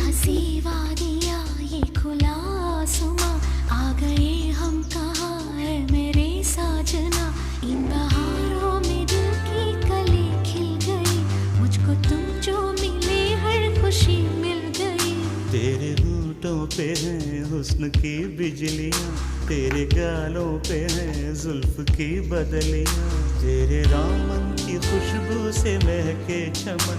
हंसी वादियाँ ये खुला आसमां, आ गए हम कहाँ है मेरे साजना। इन बहारों में दिल की कली खिल गई, मुझको तुम जो मिले हर खुशी मिल गई। तेरे होठों पे हैं हुस्न की बिजलियाँ, तेरे गालों पे हैं जुल्फ की बदलियाँ, तेरे दामन की खुशबू से महके चमन।